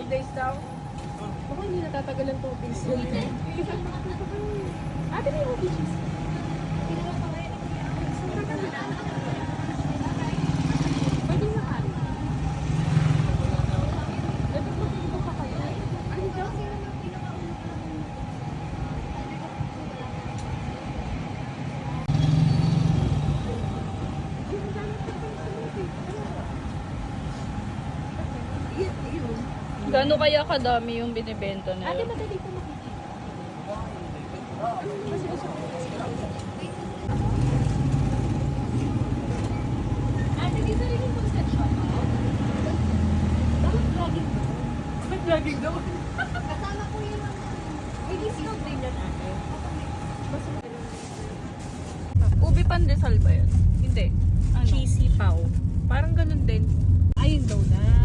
2 days daw. Baka hindi natatagalan 2 days yun. Ate, may ubi cheese. Pwede na ka. Dapat magpapito pa kayo. Ano daw? Gano'n kaya kadami yung binibenta Ate, nila? madali po makikita. Ate, dito rin yung concession. Bakit vlogging ba? Ba't laging daw? Kasama ko yung may discount din yan, ate. Ubi pandesal ba yun? Hindi. Ano? Cheesy pao. Parang ganun din. Ayun daw na.